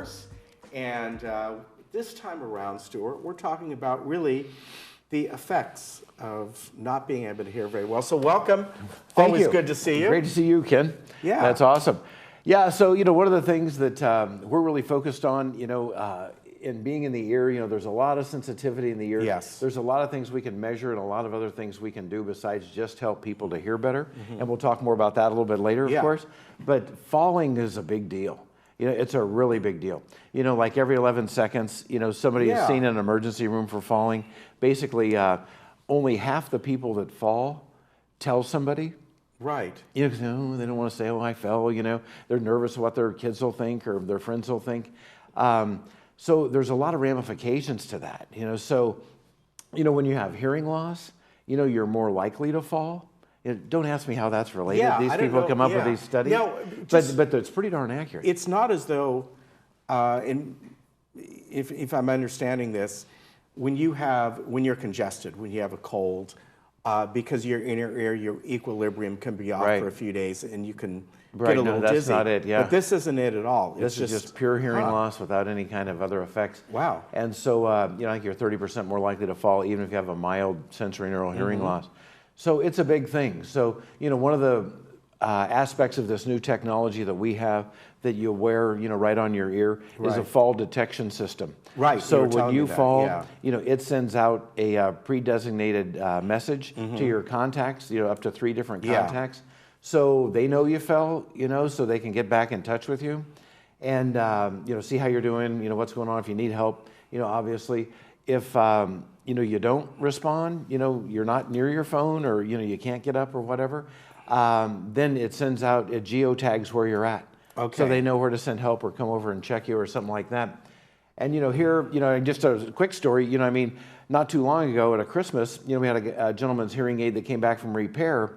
course. And this time around, Stuart, we're talking about really the effects of not being able to hear very well. So welcome. Thank Always you. good to see you. Great to see you, Ken. Yeah. That's awesome. Yeah, so, one of the things that we're really focused on, in being in the ear, there's a lot of sensitivity in the ear. Yes. There's a lot of things we can measure and a lot of other things we can do besides just help people to hear better. And we'll talk more about that a little bit later, of course. But falling is a big deal. It's a really big deal. Like every 11 seconds, somebody is seen in an emergency room for falling. Basically, only half the people that fall tell somebody. Right. They don't want to say, oh, I fell, They're nervous what their kids will think or their friends will think. So there's a lot of ramifications to that, So, when you have hearing loss, you're more likely to fall. Don't ask me how that's related. Yeah, these people come up with these studies, but it's pretty darn accurate. It's not as though, if I'm understanding this, when you're congested, when you have a cold, because your inner ear, your equilibrium can be off for a few days, and you can get a little that's dizzy. not it. Yeah, but this isn't it at all. This is just pure hearing loss without any kind of other effects. Wow. And so, like you're 30% more likely to fall, even if you have a mild sensorineural hearing loss. So it's a big thing. So, one of the aspects of this new technology that we have that you wear, right on your ear is a fall detection system. Right. So when you fall, it sends out a pre-designated message to your contacts, up to 3 different contacts. So they know you fell, so they can get back in touch with you and, see how you're doing, what's going on, if you need help, obviously. If, you don't respond, you're not near your phone or, you can't get up or whatever, then it sends out, it geotags where you're at. Okay. So they know where to send help or come over and check you or something like that. And, here, just a quick story, not too long ago at a Christmas, we had a gentleman's hearing aid that came back from repair.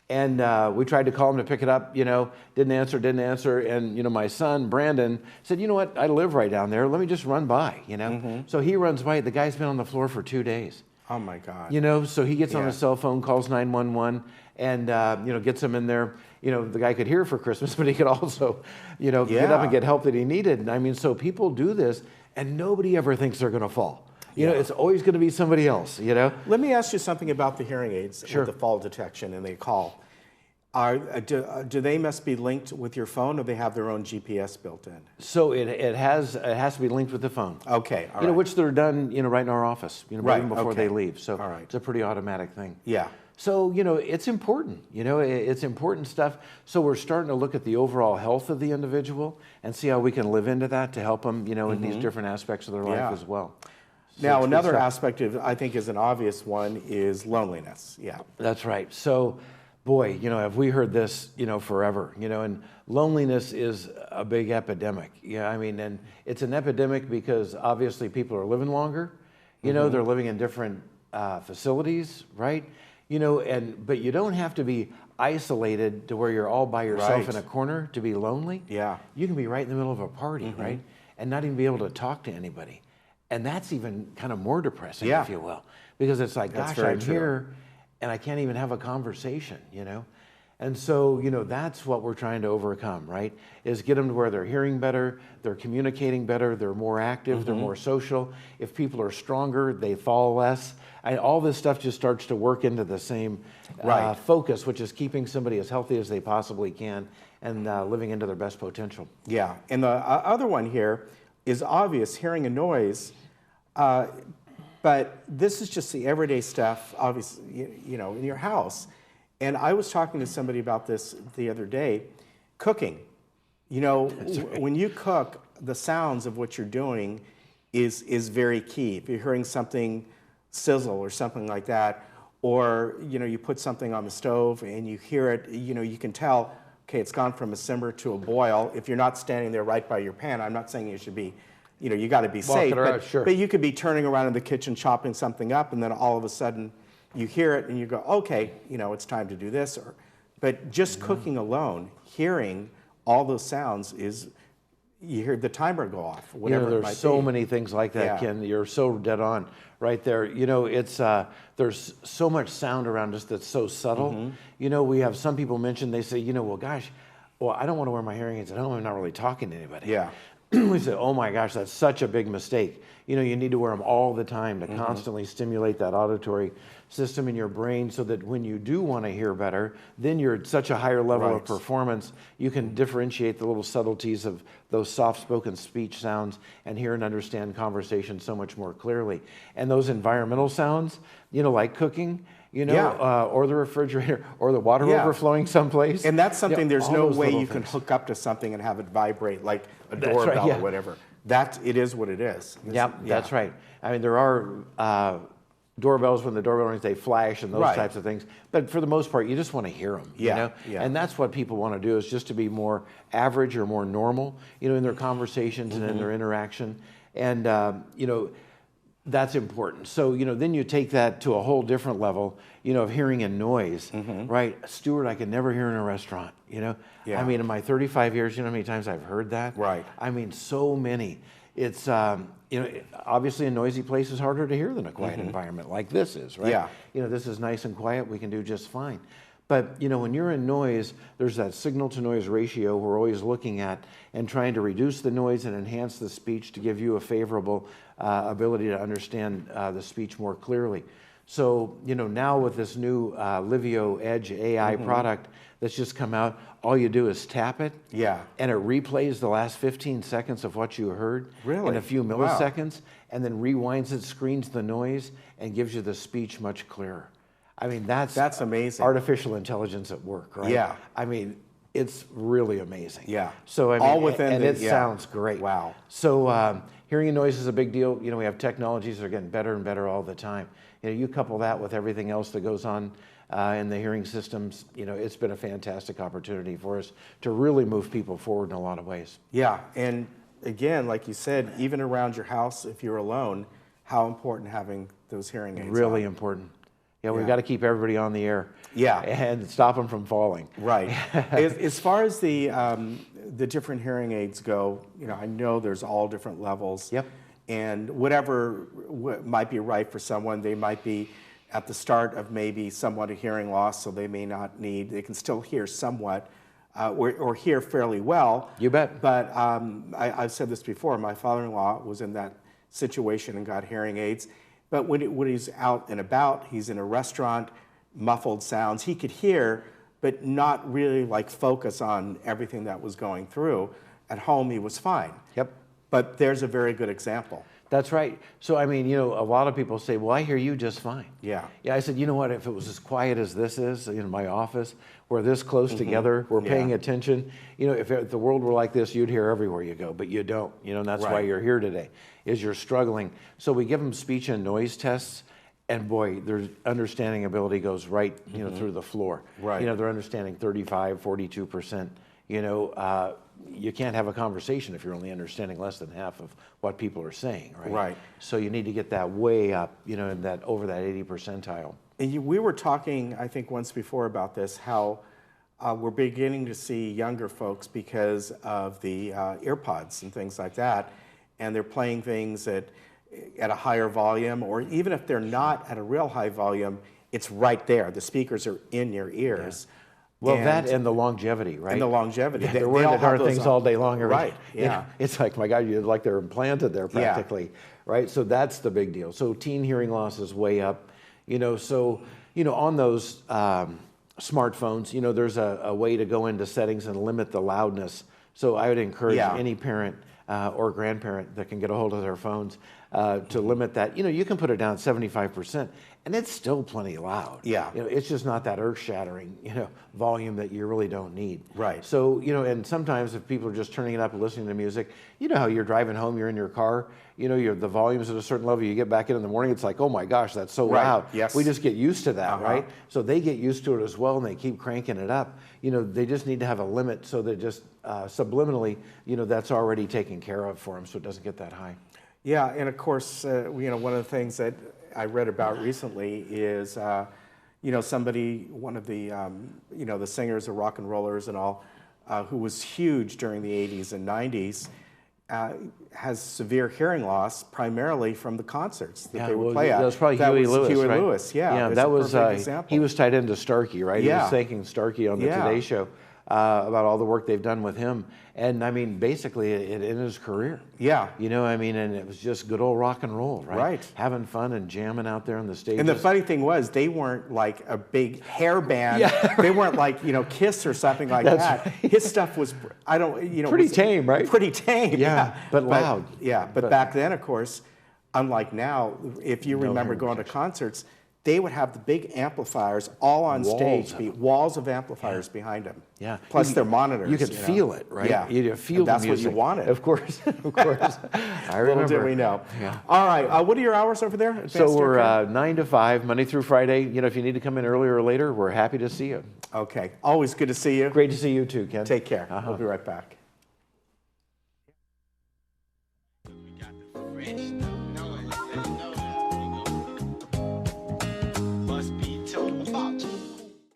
And we tried to call him to pick it up, didn't answer. And, my son, Brandon, said, you know what, I live right down there. Let me just run by, So he runs by. The guy's been on the floor for 2 days. Oh, my God. So he gets on his cell phone, calls 911, and, gets him in there. The guy could hear for Christmas, but he could also, get up and get help that he needed. And so people do this, and nobody ever thinks they're going to fall. It's always going to be somebody else, Let me ask you something about the hearing aids Sure. with the fall detection and they call. Do they must be linked with your phone or they have their own GPS built in? So it has to be linked with the phone. Okay, all right. Which they're done, right in our office, right, even before they okay. leave. So all right. It's a pretty automatic thing. Yeah. So, it's important, it's important stuff. So we're starting to look at the overall health of the individual and see how we can live into that to help them, in these different aspects of their life as well. So now, another aspect of, I think is an obvious one, is loneliness. Yeah. That's right. So, boy, have we heard this, forever, and loneliness is a big epidemic. Yeah, and it's an epidemic because obviously people are living longer, they're living in different facilities, right? But you don't have to be isolated to where you're all by yourself in a corner to be lonely. Yeah. You can be right in the middle of a party, right? And not even be able to talk to anybody. And that's even kind of more depressing, if you will, because it's like, gosh, I'm here and I can't even have a conversation, And so, that's what we're trying to overcome, right? Is get them to where they're hearing better, they're communicating better, they're more active, they're more social. If people are stronger, they fall less. All this stuff just starts to work into the same focus, which is keeping somebody as healthy as they possibly can and living into their best potential. Yeah, and the other one here is obvious, hearing a noise, but this is just the everyday stuff, obviously, in your house. And I was talking to somebody about this the other day, cooking. When you cook, the sounds of what you're doing is very key. If you're hearing something sizzle or something like that, or, you put something on the stove and you hear it, you can tell, okay, it's gone from a simmer to a boil. If you're not standing there right by your pan, I'm not saying you should be, you got to be safe, but you could be turning around in the kitchen, chopping something up, and then all of a sudden you hear it and you go, okay, it's time to do this. But just cooking alone, hearing all those sounds is, you hear the timer go off, whatever it might be. There's so many things like that, Ken. You're so dead on right there. It's there's so much sound around us that's so subtle. We have some people mention, they say, well, gosh, I don't want to wear my hearing aids at home. I'm not really talking to anybody. Yeah. we said, oh my gosh, that's such a big mistake. You know, you need to wear them all the time to constantly stimulate that auditory system in your brain so that when you do want to hear better, then you're at such a higher level of performance, you can differentiate the little subtleties of those soft-spoken speech sounds and hear and understand conversation so much more clearly. And those environmental sounds, you know, like cooking, you know, or the refrigerator, or the water overflowing someplace. And that's something, there's no way you can hook up to something and have it vibrate like a doorbell or whatever. It is what it is. That's right. I mean, there are doorbells, when the doorbell rings, they flash and those types of things. But for the most part, you just want to hear them, you know? And that's what people want to do, is just to be more average or more normal, you know, in their conversations and in their interaction. And, you know, that's important. So, you know, then you take that to a whole different level, you know, of hearing and noise, right? Stuart, I could never hear in a restaurant, you know? I mean, in my 35 years, you know how many times I've heard that? Right. I mean, so many. It's, you know, obviously a noisy place is harder to hear than a quiet environment like this is, right? Yeah. You know, this is nice and quiet, we can do just fine. But, you know, when you're in noise, there's that signal to noise ratio we're always looking at and trying to reduce the noise and enhance the speech to give you a favorable ability to understand the speech more clearly. So, you know, now with this new Livio Edge AI product that's just come out, all you do is tap it. And it replays the last 15 seconds of what you heard in a few milliseconds, and then rewinds it, screens the noise, and gives you the speech much clearer. I mean, that's amazing. Artificial intelligence at work, right? I mean, it's really amazing. So I mean, all within and it sounds great. Wow. So hearing and noise is a big deal. You know, we have technologies that are getting better and better all the time. You know, you couple that with everything else that goes on in the hearing systems, you know, it's been a fantastic opportunity for us to really move people forward in a lot of ways. Yeah, and again, like you said, even around your house, if you're alone, how important having those hearing aids Really important. Yeah, we've got to keep everybody on the air. And stop them from falling. Right. As far as the different hearing aids go, you know, I know there's all different levels. And whatever might be right for someone, they might be at the start of maybe somewhat a hearing loss, so they may not need, they can still hear somewhat or hear fairly well. You bet. But I've said this before, my father-in-law was in that situation and got hearing aids. But when he's out and about, he's in a restaurant, muffled sounds, he could hear, but not really like focus on everything that was going through. At home, he was fine. But there's a very good example. That's right. So, I mean, you know, a lot of people say, well, I hear you just fine. Yeah, I said, you know what, if it was as quiet as this is in my office, we're this close together, we're paying attention, you know, if the world were like this, you'd hear everywhere you go, but you don't, you know, and that's why you're here today, is you're struggling. So we give them speech and noise tests, and boy, their understanding ability goes right, you know, through the floor. You know, they're understanding 35, 42%, you know, you can't have a conversation if you're only understanding less than half of what people are saying, right? So you need to get that way up, you know, in that over that 80 percentile. And we were talking, I think, once before about this, how we're beginning to see younger folks because of the earpods and things like that, and they're playing things at a higher volume, or even if they're not at a real high volume, it's right there. The speakers are in your ears. Well, that and the longevity, right? And the longevity. They're wearing the darn things all day long. Right, You know, it's like, my God, like they're implanted there practically, right? So that's the big deal. So teen hearing loss is way up, you know, so, you know, on those smartphones, you know, there's a way to go into settings and limit the loudness. So I would encourage any parent or grandparent that can get a hold of their phones to limit that. You know, you can put it down 75%, and it's still plenty loud. You know, it's just not that earth-shattering, you know, volume that you really don't need. So, you know, and sometimes if people are just turning it up and listening to music, you know how you're driving home, you're in your car, you know, the volume's at a certain level, you get back in the morning, it's like, oh my gosh, that's so loud. We just get used to that, right? So they get used to it as well, and they keep cranking it up. You know, they just need to have a limit so that just subliminally, you know, that's already taken care of for them, so it doesn't get that high. Yeah, and of course, you know, one of the things that I read about recently is, you know, one of the, you know, the singers, the rock and rollers and all, who was huge during the 80s and 90s, has severe hearing loss primarily from the concerts that they would play at. That was probably Huey Lewis, Huey right? Lewis, that was, he was tied into Starkey, right? He was thanking Starkey on the Today Show. about all the work they've done with him. And I mean, basically, in his career. Yeah. You know, I mean, and it was just good old rock and roll, right? Right. Having fun and jamming out there on the stage. And the funny thing was, they weren't like a big hair band. Yeah. They weren't like, Kiss or something like that. Right. His stuff was, pretty tame, right? Pretty tame. Yeah, but loud. Yeah, but back then, of course, unlike now, if you remember going to concerts, they would have the big amplifiers all on stage, walls of amplifiers behind them. Yeah. Plus their monitors. You could feel it, right? Yeah. You feel that's the music. what you wanted. Of course, of course. I remember. Little did we know. Yeah. All right. What are your hours over there? So we're 9 to 5, Monday through Friday. If you need to come in earlier or later, we're happy to see you. Okay. Always good to see you. Great to see you too, Ken. Take care. We'll be right back.